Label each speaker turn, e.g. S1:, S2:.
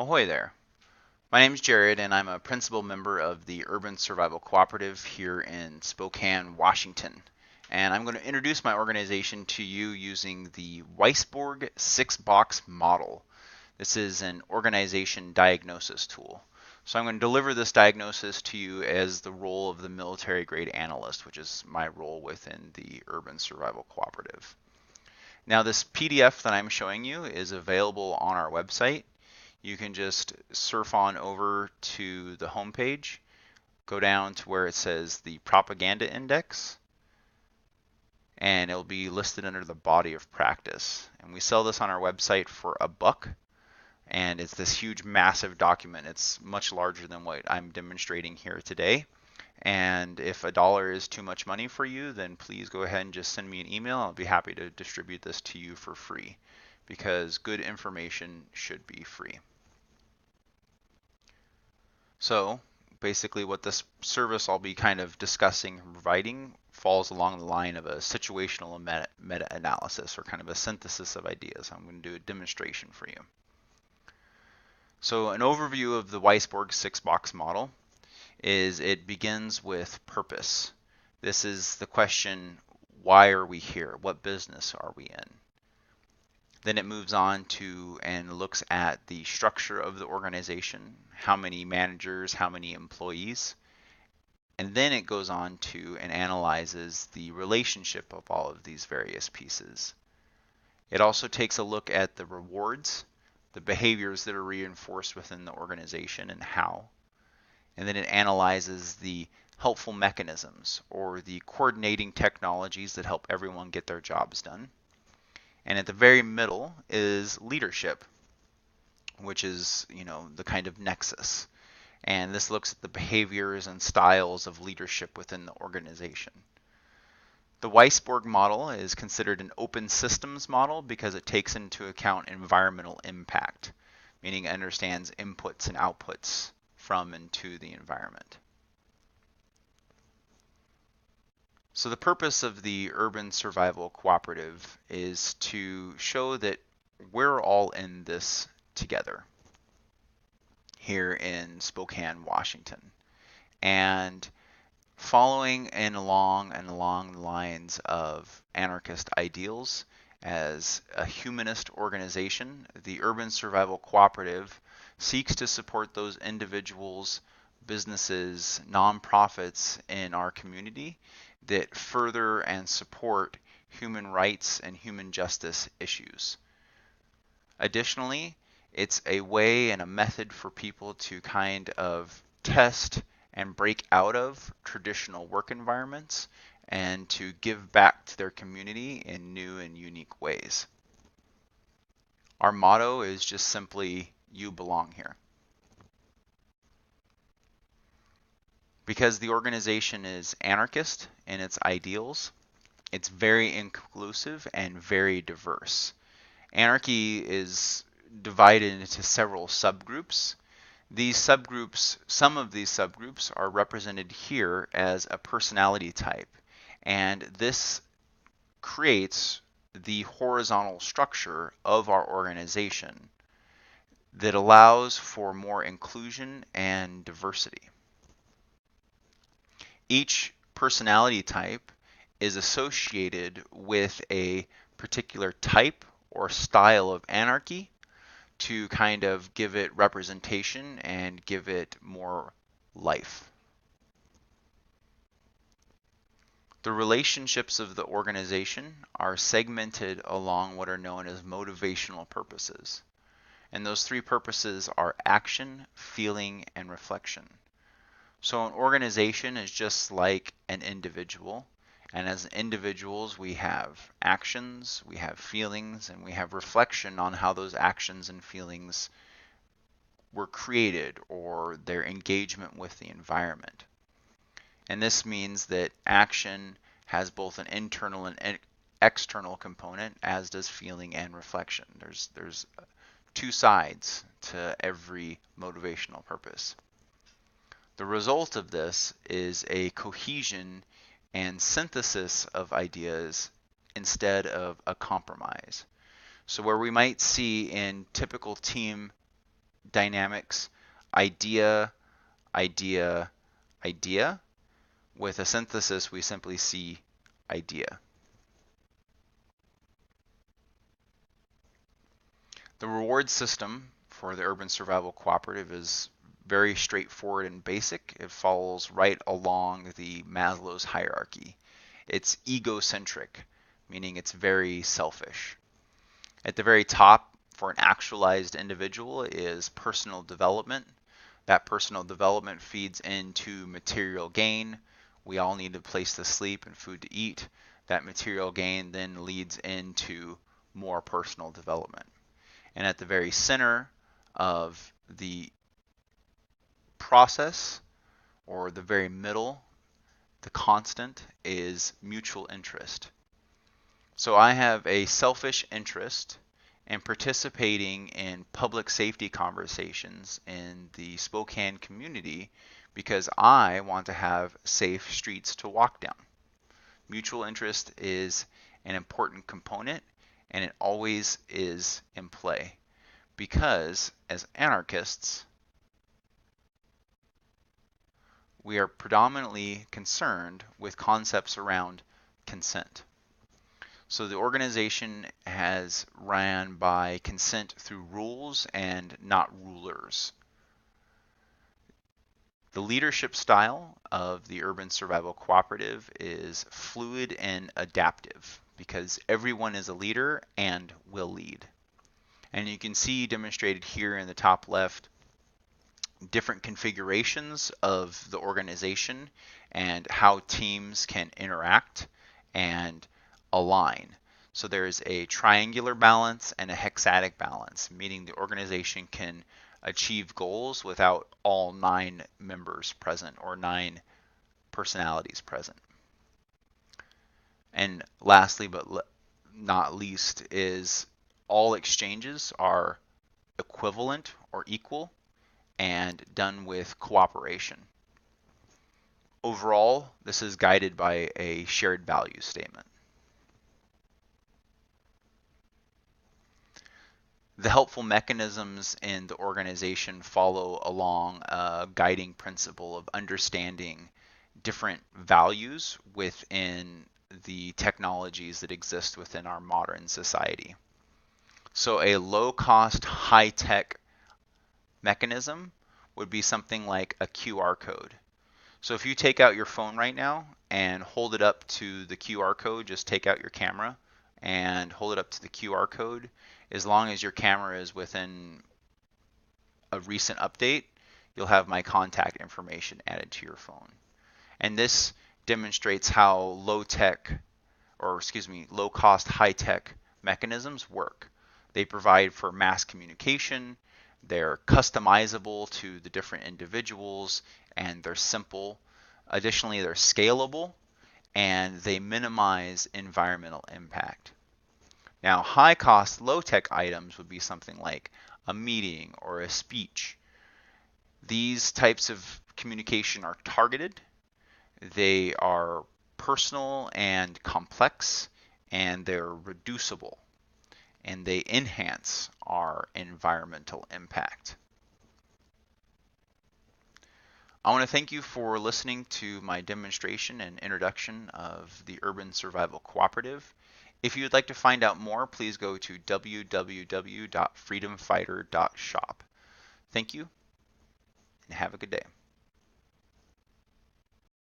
S1: Ahoy there. My name's Jared, and I'm a principal member of the Urban Survival Cooperative here in Spokane, Washington. And I'm going to introduce my organization to you using the Weisbord Six-Box Model. This is an organization diagnosis tool. So I'm going to deliver this diagnosis to you as the role of the military grade analyst, which is my role within the Urban Survival Cooperative. Now, this PDF that I'm showing you is available on our website. You can just surf on over to the home page, go down to where it says the propaganda index, and it'll be listed under the body of practice. And we sell this on our website for $1, and it's this huge, massive document. It's much larger than what I'm demonstrating here today. And if $1 is too much money for you, then please go ahead and just send me an email. I'll be happy to distribute this to you for free, because good information should be free. So basically what this service I'll be kind of discussing and providing falls along the line of a situational meta-analysis, or kind of a synthesis of ideas. I'm going to do a demonstration for you. So an overview of the Weisbord Six-Box Model is it begins with purpose. This is the question, why are we here? What business are we in? Then it moves on to and looks at the structure of the organization, how many managers, how many employees. And then it goes on to and analyzes the relationship of all of these various pieces. It also takes a look at the rewards, the behaviors that are reinforced within the organization and how. And then it analyzes the helpful mechanisms or the coordinating technologies that help everyone get their jobs done. And at the very middle is leadership, which is, the kind of nexus. And this looks at the behaviors and styles of leadership within the organization. The Weisbord model is considered an open systems model because it takes into account environmental impact, meaning it understands inputs and outputs from and to the environment. So the purpose of the Urban Survival Cooperative is to show that we're all in this together here in Spokane, Washington. And following along the lines of anarchist ideals, as a humanist organization, the Urban Survival Cooperative seeks to support those individuals, businesses, nonprofits in our community that further and support human rights and human justice issues. Additionally, it's a way and a method for people to kind of test and break out of traditional work environments and to give back to their community in new and unique ways. Our motto is just simply, you belong here. Because the organization is anarchist in its ideals, it's very inclusive and very diverse. Anarchy is divided into several subgroups. Some of these subgroups are represented here as a personality type, and this creates the horizontal structure of our organization that allows for more inclusion and diversity. Each personality type is associated with a particular type or style of anarchy to kind of give it representation and give it more life. The relationships of the organization are segmented along what are known as motivational purposes. And those three purposes are action, feeling, and reflection. So an organization is just like an individual. And as individuals, we have actions, we have feelings, and we have reflection on how those actions and feelings were created or their engagement with the environment. And this means that action has both an internal and external component, as does feeling and reflection. There's two sides to every motivational purpose. The result of this is a cohesion and synthesis of ideas instead of a compromise. So where we might see in typical team dynamics, idea, idea, idea. With a synthesis, we simply see idea. The reward system for the Urban Survival Cooperative is very straightforward and basic. It follows right along the Maslow's hierarchy. It's egocentric, meaning it's very selfish. At the very top, for an actualized individual, is personal development. That personal development feeds into material gain. We all need a place to sleep and food to eat. That material gain then leads into more personal development. And at the very center of the process, or the very middle, the constant, is mutual interest. So I have a selfish interest in participating in public safety conversations in the Spokane community because I want to have safe streets to walk down. Mutual interest is an important component, and it always is in play because as anarchists, we are predominantly concerned with concepts around consent. So the organization has ran by consent through rules and not rulers. The leadership style of the Urban Survival Cooperative is fluid and adaptive because everyone is a leader and will lead. And you can see demonstrated here in the top left different configurations of the organization and how teams can interact and align. So there's a triangular balance and a hexatic balance, meaning the organization can achieve goals without all 9 members present or 9 personalities present. And lastly, but not least, is all exchanges are equivalent or equal and done with cooperation. Overall, this is guided by a shared value statement. The helpful mechanisms in the organization follow along a guiding principle of understanding different values within the technologies that exist within our modern society. So a low-cost, high-tech mechanism would be something like a QR code. So if you take out your phone right now and hold it up to the QR code, just take out your camera and hold it up to the QR code, as long as your camera is within a recent update, you'll have my contact information added to your phone. And this demonstrates how low-cost, high-tech mechanisms work. They provide for mass communication, they're customizable to the different individuals, and they're simple. Additionally, they're scalable, and they minimize environmental impact. Now, high-cost, low-tech items would be something like a meeting or a speech. These types of communication are targeted. They are personal and complex, and they're reducible, and they enhance our environmental impact. I want to thank you for listening to my demonstration and introduction of the Urban Survival Cooperative. If you would like to find out more, please go to www.freedomfighter.shop. Thank you, and have a good day.